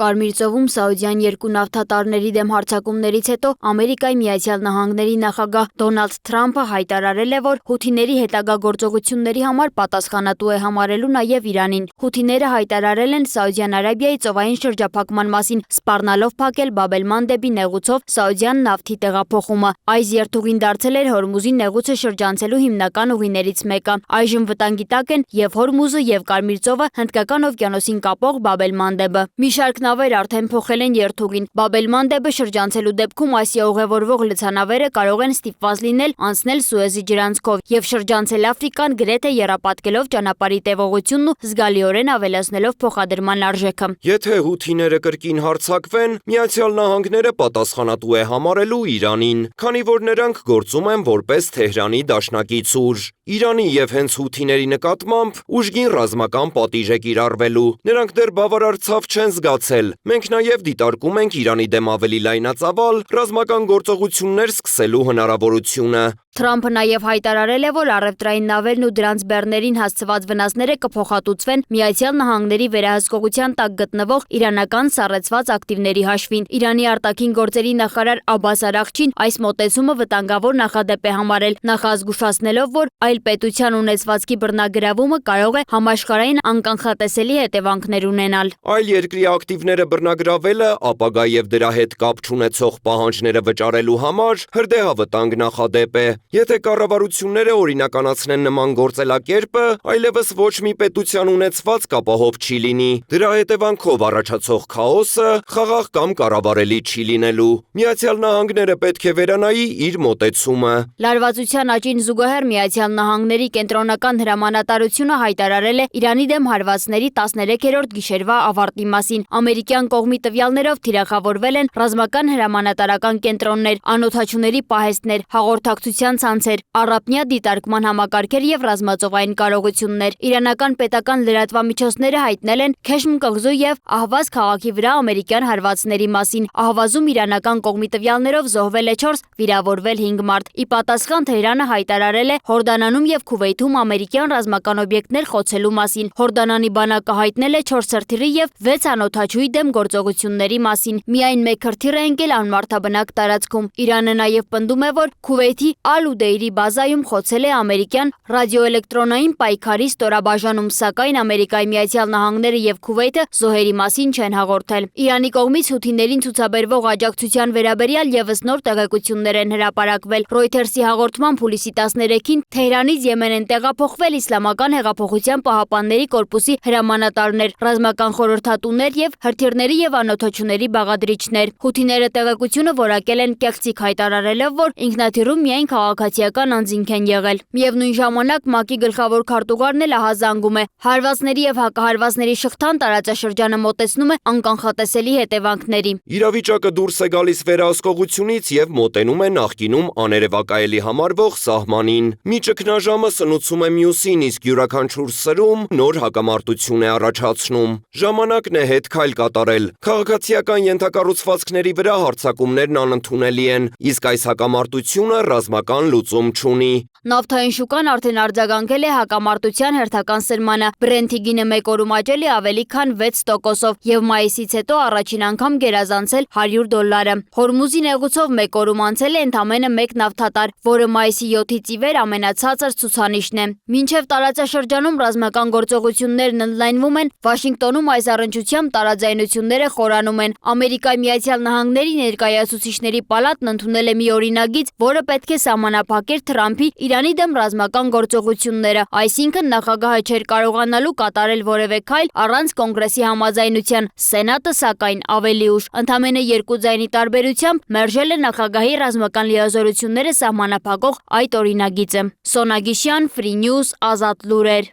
Կարմիր ծովում Սաուդյան երկու նավթատարների դեմ հարձակումներից հետո Ամերիկայի Միացյալ Նահանգների նախագահ Դոնալդ Թրամփը հայտարարել է, որ հութիների հետագա գործողությունների համար պատասխանատու է համարելու նաև Իրանին։ Հութիները հայտարարել են Սաուդյան Արաբիայի ծովային շրջափակման մասին, սպառնալով փակել Բաբ-էլ-Մանդեբի նեղուցով Սաուդյան նավթի տեղափոխումը։ Այս երթուղին դարձել էր Հորմուզի նեղուցը շրջանցելու հիմնական ուղիներից մեկը։ Այժմ վտանգի տակ են և Հորմուզը և Կարմիր ծովը Հնդկական օվկիանոսին կապող Բաբ-էլ-Մանդեբը։ Մի շարք նավեր արդեն փոխել են երթուղին։ Բաբ-էլ-Մանդեբը շրջանցելու դեպքում Ասիա ուղևորվող լցանավերը կարող են ստիպված լինել անցնել Սուեզի ջրանցքով և շրջանցել Աֆրիկան, գրեթե եռապատկելով ճանապարհի տևողությունն ու զգալիորեն ավելացնելով փոխադրման արժեքը։ Եթե հութիները կրկին հարձակվեն, Միացյալ Նահանգները պատասխանատու է համարելու Իրանին, քանի որ նրանք գործում են որպես Թեհրանի դաշնակից ուժ։ Իրանի և հենց հութիների նկատմամբ ուժգին ռազմական պատիժ է կիրառվելու։ Նրանք դեռ բավարար ցավ չեն զգացել։ Մենք նաև դիտարկում ենք Իրանի դեմ ավելի լայնածավալ ռազմական գործողություններ սկսելու հնարավորությունը։ Թրամփը նաև հայտարարել է, որ առևտրային նավերն ու դրանց բեռներին հասցված վնասները կփոխհատուցվեն Միացյալ Նահանգների վերահսկողության տակ գտնվող իրանական սառեցված ակտիվների հաշվին։ Իրանի արտաքին գործերի նախարար Աբբաս Արաղչին այս մոտեցումը վտանգավոր նախադեպ է համարել, նախազգուշացնելով, որ այլ պետության ունեցվածքի բռնագրավումը կարող է համաշխարհային անկանխատեսելի հետևանքներ ունենալ։ Այլ երկրի ակտիվները բռնագրավելը, ապագա և դրա հետ կապ չունեցող պահանջները վճարելու համար հրդեհավտանգ նախադեպ է։ Եթե կառավարությունները օրինականացնեն նման գործելակերպը, այլևս ոչ մի պետության ունեցվածք ապահով չի լինի։ Դրա հետևանքով առաջացող քաոսը խաղաղ կամ կառավարելի չի լինելու։ Միացյալ Նահանգները պետք է վերանայի իր մոտեցումը։ Լարվածության աճին զուգահեռ Միացյալ Նահանգների կենտրոնական հրամանատարությունը հայտարարել է Իրանի դեմ հարվածների 13-րդ գիշերվա ավարտի մասին։ Ամերիկյան կողմի տվյալներով թիրախավորվել են ռազմական հրամանատարական կենտրոններ, անօդաչուների պահեստներ, հաղորդակցության ցանցեր, առափնյա դիտարկման համակարգեր և ռազմածովային կարողություններ։ Իրանական պետական լրատվամիջոցները հայտնել են Քեշմ կղզու և Ահվազ քաղաքի վրա ամերիկյան հարվածների մասին։ Ահվազում իրանական կողմի տվյալներով զոհվել է 4, վիրավորվել 5 մարդ։ Ի պատասխան Թեհրանը հայտարարել է Հորդանանում և Քուվեյթում ամերիկյան ռազմական օբյեկտներ խոցելու մասին։ Հորդանանի բանակը հայտնել է 4 հրթիռի և 6 անօդաչուի դեմ գործողությունների մասին։ Միայն 1 հրթիռ է ընկել անմարդաբնակ տարածքում։ Իրանը նաև պնդում է, որ Քուվեյթի Ալ-Ուդեյրի բազայում խոցել է ամերիկյան ռադիոէլեկտրոնային պայքարի ստորաբաժանում, սակայն Ամերիկայի Միացյալ Նահանգները և Քուվեյթը զոհերի մասին չեն հաղորդել։ Իրանի կողմից հութիներին ցուցաբերվող աջակցության վերաբերյալ ևս նոր տեղեկություններ են հրապարակվել։ Ռոյթերսի հաղորդմամբ հուլիսի 13-ին Թեհրանից Եմեն են տեղափոխվել Իսլամական հեղափոխության պահապանների կորպուսի հրամանատարներ, ռազմական խորհրդատուներ և հրթիռների և անօդաչուների բաղադրիչներ։ Հութիները տեղեկությունը որակել են կեղծիք, հայտարարելով, որ ինքնաթիռում միայն քաղաքացիական անձինք են եղել։ Միևնույն ժամանակ ՄԱԿ-ի գլխավոր քարտուղարն էլ ահազանգում է. հարվածների և հակահարվածների շղթան տարածաշրջանը մոտեցնում է անկանխատեսելի հետևանքների։ Իրավիճակը դուրս է գալիս վերահսկողությունից և մոտենում է նախկինում աներևակայելի համարվող սահմանին։ Մի ճգնաժամը սնուցում է մյուսին, իսկ յուրաքանչյուր սրում նոր հակամարտություն է առաջացնում։ Ժամանակն է հետ քայլ կատարել։ Քաղաքացիական ենթակառուցվածքների վրա հարձակումներն անընդունելի են, իսկ այս հակամարտությունը ռազմական լուծում չունի։ Նավթային շուկան արդեն արձագանքել է հակամարտության հերթական սրմանը։ Բրենթի գինը մեկ օրում աճել է ավելի քան 6%-ով և մայիսից հետո առաջին անգամ գերազանցել $100։ Հորմուզի նեղուցով մեկ օրում անցել է ընդամենը 1 նավթատար, որը մայիսի 7-ից ի վեր ամենացածր ցուցանիշն է։ Մինչև տարածաշրջանում ռազմական գործողություններն ընդլայնվում են, Վաշինգտոնում այս առնչությամբ տարաձայնությունները խորանում են։ Ամերիկայի Միացյալ Նահանգների ներկայացուցիչների պալատն ընդունել է մի օրինագիծ, որը պետք է սահմանափակեր Թրամփի Իրանի դեմ ռազմական գործողությունները, այսինքն նախագահը չէր կարողանալու կատարել որևէ քայլ առանց կոնգրեսի համաձայնության։ Սենատը, սակայն, ավելի ուշ, ընդամենը 2 ձայնի տարբերությամբ մերժել է նախագահի ռազմական լիազորությունները սահմանափակող այդ օրինագիծը։ Սոնա Գիշյան, Free News, Ազատ լուրեր։